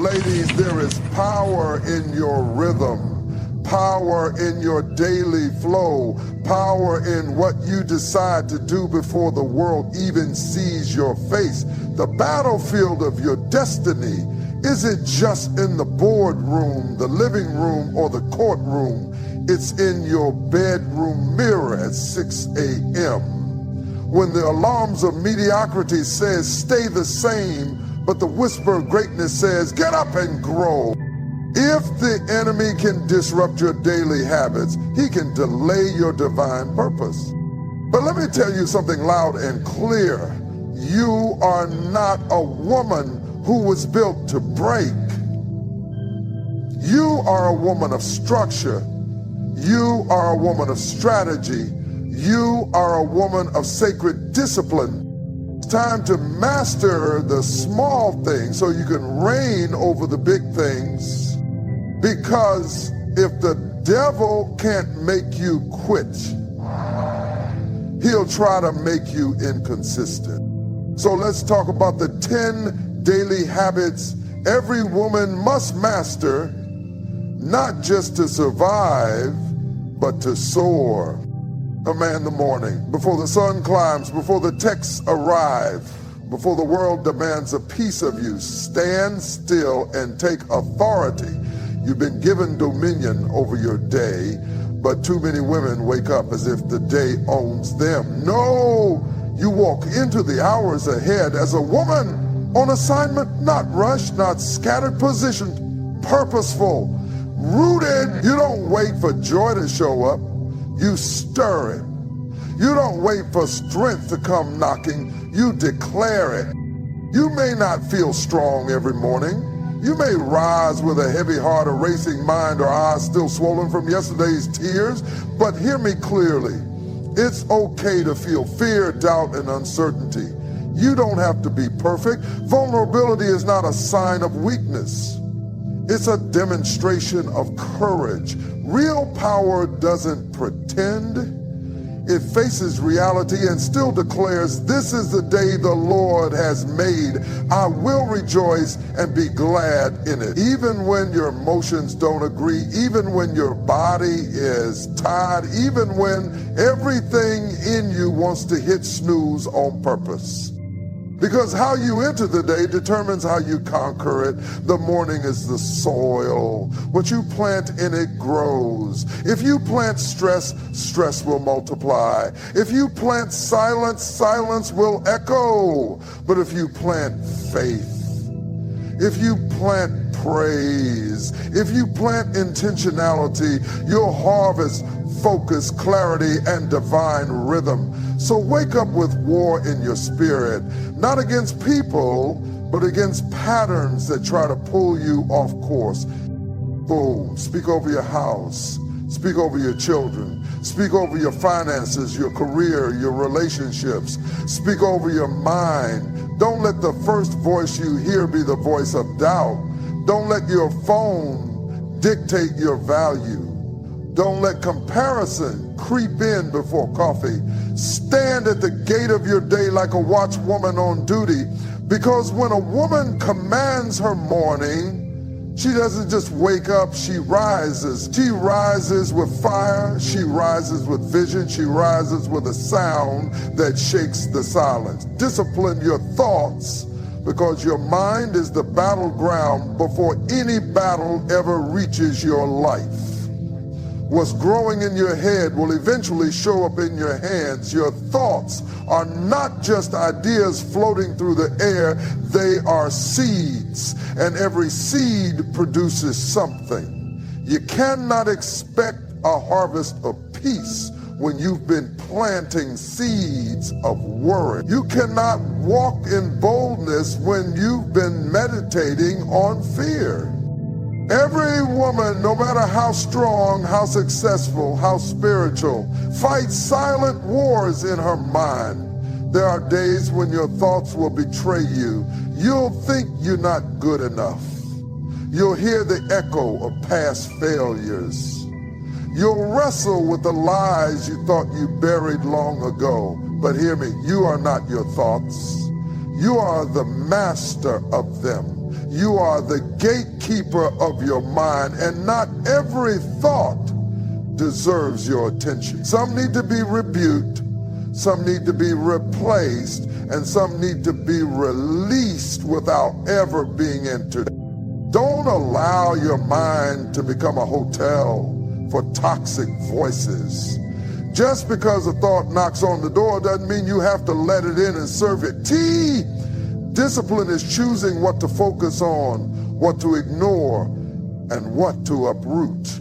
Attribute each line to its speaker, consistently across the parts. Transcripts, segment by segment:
Speaker 1: Ladies, there is power in your rhythm, power in your daily flow, power in what you decide to do before the world even sees your face. The battlefield of your destiny isn't just in the boardroom, the living room, or the courtroom. It's in your bedroom mirror at 6 a.m. when the alarms of mediocrity says stay the same, but the whisper of greatness says get up and grow. If the enemy can disrupt your daily habits, he can delay your divine purpose. But let me tell you something loud and clear. You are not a woman who was built to break. You are a woman of structure. You are a woman of strategy. You are a woman of sacred discipline. It's time to master the small things so you can reign over the big things. Because if the devil can't make you quit, he'll try to make you inconsistent. So let's talk about the 10 daily habits every woman must master, not just to survive, but to soar. Command the morning, before the sun climbs, before the texts arrive, before the world demands a piece of you. Stand still and take authority. You've been given dominion over your day, but too many women wake up as if the day owns them. No, you walk into the hours ahead as a woman on assignment, not rushed, not scattered, positioned, purposeful, rooted. You don't wait for joy to show up. You stir it. You don't wait for strength to come knocking. You declare it. You may not feel strong every morning. You may rise with a heavy heart, a racing mind, or eyes still swollen from yesterday's tears. But hear me clearly. It's okay to feel fear, doubt, and uncertainty. You don't have to be perfect. Vulnerability is not a sign of weakness. It's a demonstration of courage. Real power doesn't pretend. It faces reality and still declares, this is the day the Lord has made. I will rejoice and be glad in it. Even when your emotions don't agree, even when your body is tired, even when everything in you wants to hit snooze on purpose. Because how you enter the day determines how you conquer it. The morning is the soil. What you plant in it grows. If you plant stress, stress will multiply. If you plant silence, silence will echo. But if you plant faith, if you plant praise, if you plant intentionality, you'll harvest focus, clarity, and divine rhythm. So wake up with war in your spirit, not against people, but against patterns that try to pull you off course. Boom. Speak over your house. Speak over your children. Speak over your finances, your career, your relationships. Speak over your mind. Don't let the first voice you hear be the voice of doubt. Don't let your phone dictate your value. Don't let comparison creep in before coffee. Stand at the gate of your day like a watchwoman on duty, because when a woman commands her morning, she doesn't just wake up, she rises. She rises with fire, she rises with vision, she rises with a sound that shakes the silence. Discipline your thoughts, because your mind is the battleground before any battle ever reaches your life. What's growing in your head will eventually show up in your hands. Your thoughts are not just ideas floating through the air, they are seeds, and every seed produces something. You cannot expect a harvest of peace when you've been planting seeds of worry. You cannot walk in boldness when you've been meditating on fear. Every woman, no matter how strong, how successful, how spiritual, fights silent wars in her mind. There are days when your thoughts will betray you. You'll think you're not good enough. You'll hear the echo of past failures. You'll wrestle with the lies you thought you buried long ago. But hear me, you are not your thoughts. You are the master of them. You are the gatekeeper of your mind, and not every thought deserves your attention. Some need to be rebuked, some need to be replaced, and some need to be released without ever being entered. Don't allow your mind to become a hotel for toxic voices. Just because a thought knocks on the door doesn't mean you have to let it in and serve it tea. Discipline is choosing what to focus on, what to ignore, and what to uproot.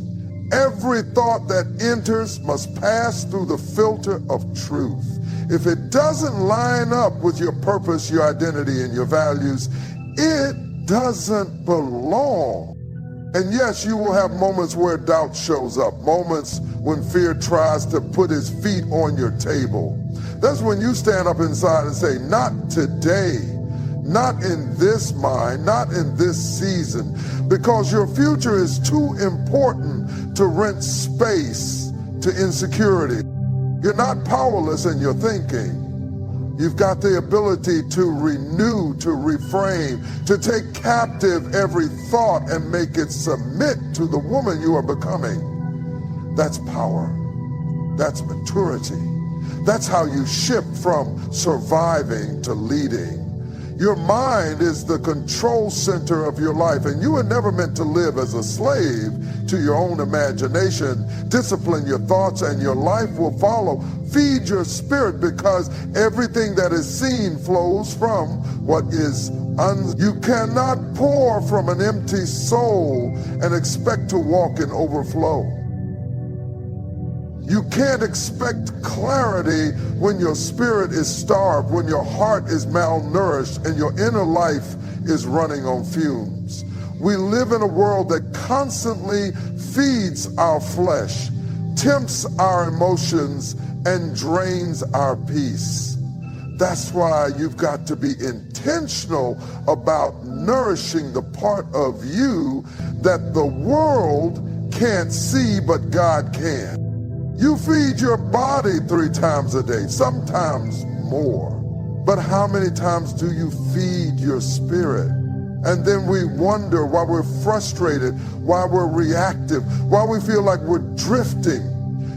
Speaker 1: Every thought that enters must pass through the filter of truth. If it doesn't line up with your purpose, your identity, and your values, it doesn't belong. And yes, you will have moments where doubt shows up, moments when fear tries to put his feet on your table. That's when you stand up inside and say, not today, not in this mind, not in this season, because your future is too important to rent space to insecurity. You're not powerless in your thinking. You've got the ability to renew, to reframe, to take captive every thought and make it submit to the woman you are becoming. That's power. That's maturity. That's how you shift from surviving to leading. Your mind is the control center of your life, and you were never meant to live as a slave to your own imagination. Discipline your thoughts and your life will follow. Feed your spirit, because everything that is seen flows from what is unseen. You cannot pour from an empty soul and expect to walk in overflow. You can't expect clarity when your spirit is starved, when your heart is malnourished, and your inner life is running on fumes. We live in a world that constantly feeds our flesh, tempts our emotions, and drains our peace. That's why you've got to be intentional about nourishing the part of you that the world can't see, but God can. You feed your body 3 times a day, sometimes more. But how many times do you feed your spirit? And then we wonder why we're frustrated, why we're reactive, why we feel like we're drifting.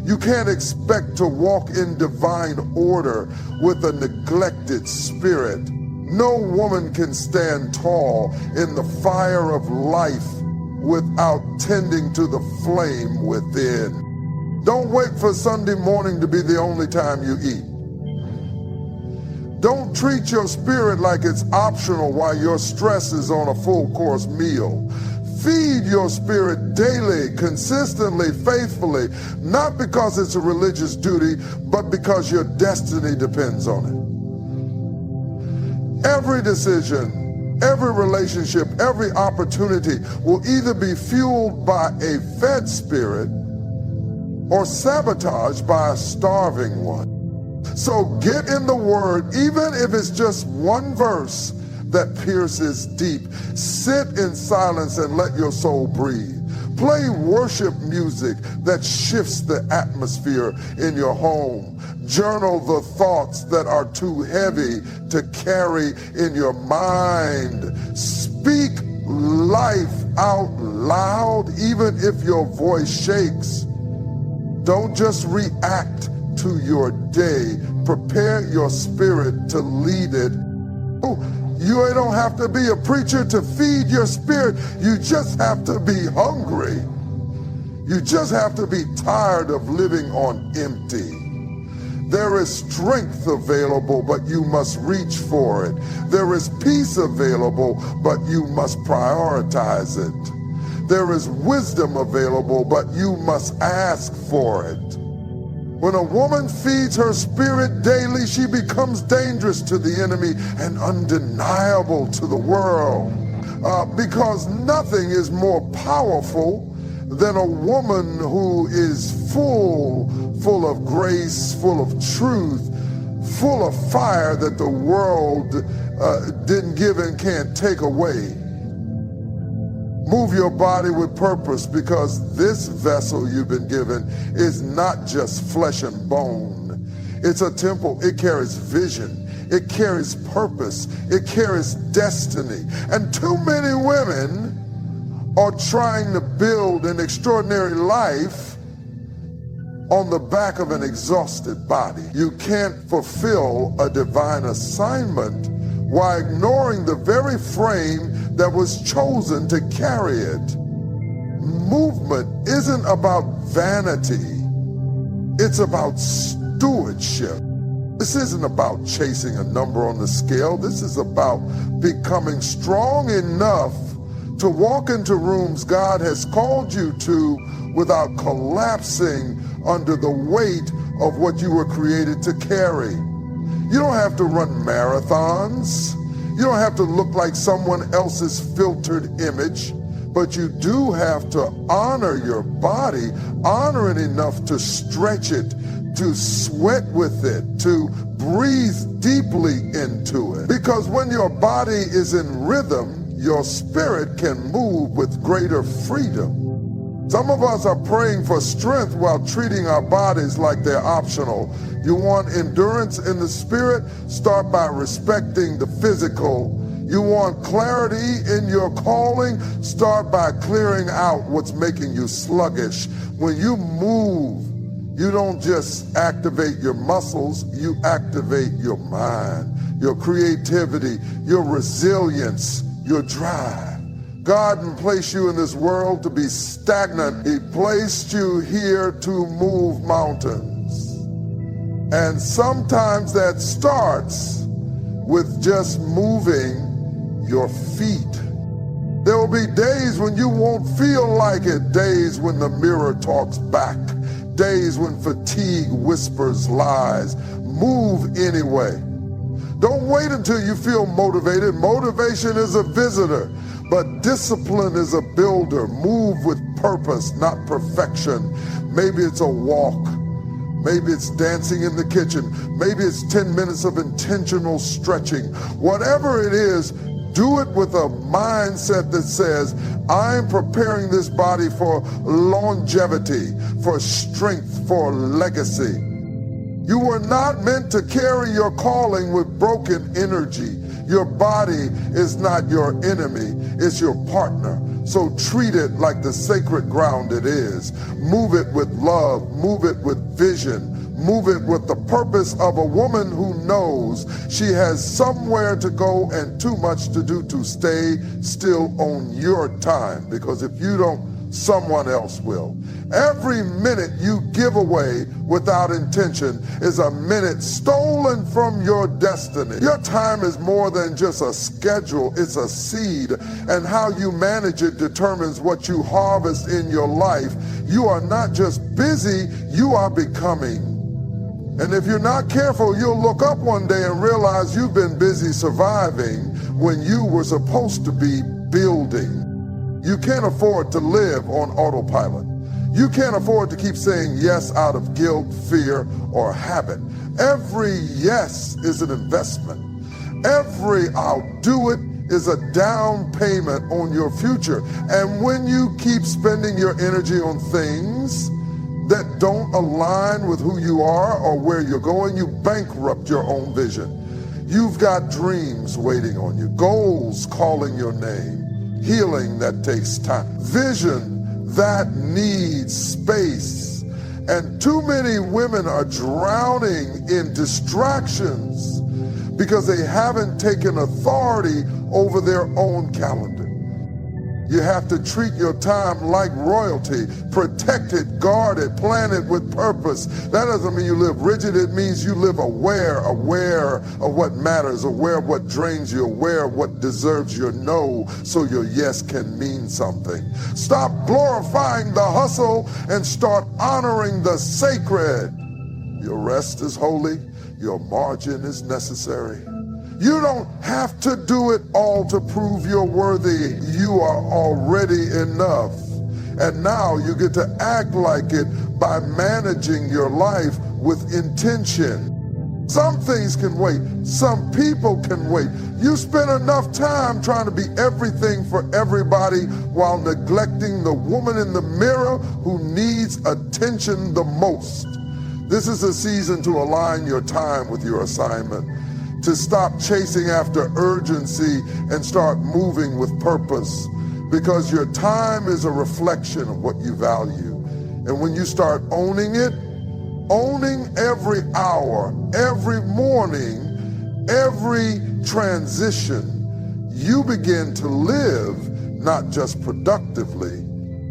Speaker 1: You can't expect to walk in divine order with a neglected spirit. No woman can stand tall in the fire of life without tending to the flame within. Don't wait for Sunday morning to be the only time you eat. Don't treat your spirit like it's optional while your stress is on a full-course meal. Feed your spirit daily, consistently, faithfully, not because it's a religious duty, but because your destiny depends on it. Every decision, every relationship, every opportunity will either be fueled by a fed spirit or sabotaged by a starving one. So get in the Word, even if it's just one verse that pierces deep. Sit in silence and let your soul breathe. Play worship music that shifts the atmosphere in your home. Journal the thoughts that are too heavy to carry in your mind. Speak life out loud, even if your voice shakes. Don't just react to your day. Prepare your spirit to lead it. You don't have to be a preacher to feed your spirit. You just have to be hungry. You just have to be tired of living on empty. There is strength available, but you must reach for it. There is peace available, but you must prioritize it. There is wisdom available, but you must ask for it. When a woman feeds her spirit daily, she becomes dangerous to the enemy and undeniable to the world. Because nothing is more powerful than a woman who is full of grace, full of truth, full of fire that the world didn't give and can't take away. Move your body with purpose, because this vessel you've been given is not just flesh and bone. It's a temple. It carries vision. It carries purpose. It carries destiny. And too many women are trying to build an extraordinary life on the back of an exhausted body. You can't fulfill a divine assignment while ignoring the very frame that was chosen to carry it. Movement isn't about vanity. It's about stewardship. This isn't about chasing a number on the scale. This is about becoming strong enough to walk into rooms God has called you to without collapsing under the weight of what you were created to carry. You don't have to run marathons. You don't have to look like someone else's filtered image, but you do have to honor your body, honor it enough to stretch it, to sweat with it, to breathe deeply into it. Because when your body is in rhythm, your spirit can move with greater freedom. Some of us are praying for strength while treating our bodies like they're optional. You want endurance in the spirit? Start by respecting the physical. You want clarity in your calling? Start by clearing out what's making you sluggish. When you move, you don't just activate your muscles, you activate your mind, your creativity, your resilience, your drive. God didn't place you in this world to be stagnant. He placed you here to move mountains. And sometimes that starts with just moving your feet. There will be days when you won't feel like it, days when the mirror talks back, days when fatigue whispers lies. Move anyway. Don't wait until you feel motivated. Motivation is a visitor, but discipline is a builder. Move with purpose, not perfection. Maybe it's a walk. Maybe it's dancing in the kitchen. Maybe it's 10 minutes of intentional stretching. Whatever it is, do it with a mindset that says, I'm preparing this body for longevity, for strength, for legacy. You were not meant to carry your calling with broken energy. Your body is not your enemy, it's your partner. So treat it like the sacred ground it is. Move it with love, move it with vision, move it with the purpose of a woman who knows she has somewhere to go and too much to do to stay still on your time. Because if you don't, someone else will. Every minute you give away without intention is a minute stolen from your destiny. Your time is more than just a schedule, it's a seed, and how you manage it determines what you harvest in your life. You are not just busy, you are becoming. And if you're not careful, you'll look up one day and realize you've been busy surviving when you were supposed to be building. You can't afford to live on autopilot. You can't afford to keep saying yes out of guilt, fear, or habit. Every yes is an investment. Every I'll do it is a down payment on your future. And when you keep spending your energy on things that don't align with who you are or where you're going, you bankrupt your own vision. You've got dreams waiting on you, goals calling your name, healing that takes time, vision that needs space. And too many women are drowning in distractions because they haven't taken authority over their own calendar. You have to treat your time like royalty. Protect it, guard it, plan it with purpose. That doesn't mean you live rigid. It means you live aware of what matters, aware of what drains you, aware of what deserves your no, so your yes can mean something. Stop glorifying the hustle and start honoring the sacred. Your rest is holy. Your margin is necessary. You don't have to do it all to prove you're worthy. You are already enough. And now you get to act like it by managing your life with intention. Some things can wait. Some people can wait. You spend enough time trying to be everything for everybody while neglecting the woman in the mirror who needs attention the most. This is a season to align your time with your assignment. to stop chasing after urgency and start moving with purpose, because your time is a reflection of what you value. And when you start owning it, owning every hour, every morning, every transition, you begin to live not just productively,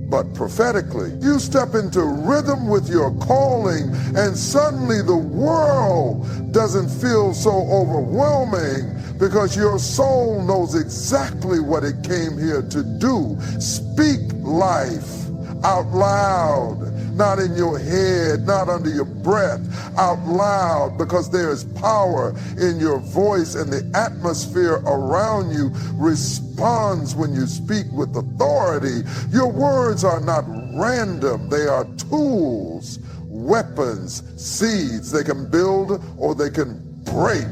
Speaker 1: but prophetically. You step into rhythm with your calling, and suddenly the world doesn't feel so overwhelming, because your soul knows exactly what it came here to do. Speak life out loud, not in your head, not under your breath, out loud, because there is power in your voice, and the atmosphere around you responds when you speak with authority. Your words are not random, they are tools, weapons, seeds. They can build or they can break.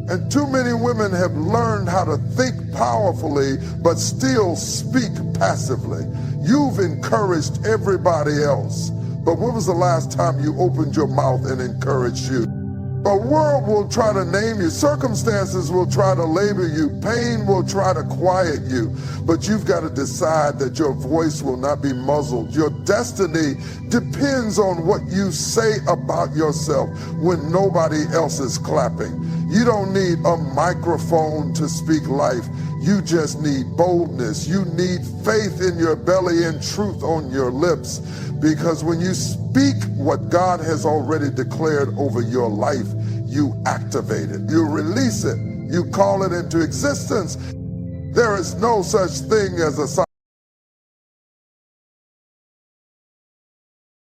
Speaker 1: And too many women have learned how to think powerfully but still speak passively. You've encouraged everybody else, but when was the last time you opened your mouth and encouraged you? The world will try to name you. Circumstances will try to label you. Pain will try to quiet you. But you've got to decide that your voice will not be muzzled. Your destiny depends on what you say about yourself when nobody else is clapping. You don't need a microphone to speak life. You just need boldness. You need faith in your belly and truth on your lips. Because when you speak what God has already declared over your life, you activate it. You release it. You call it into existence. There is no such thing as a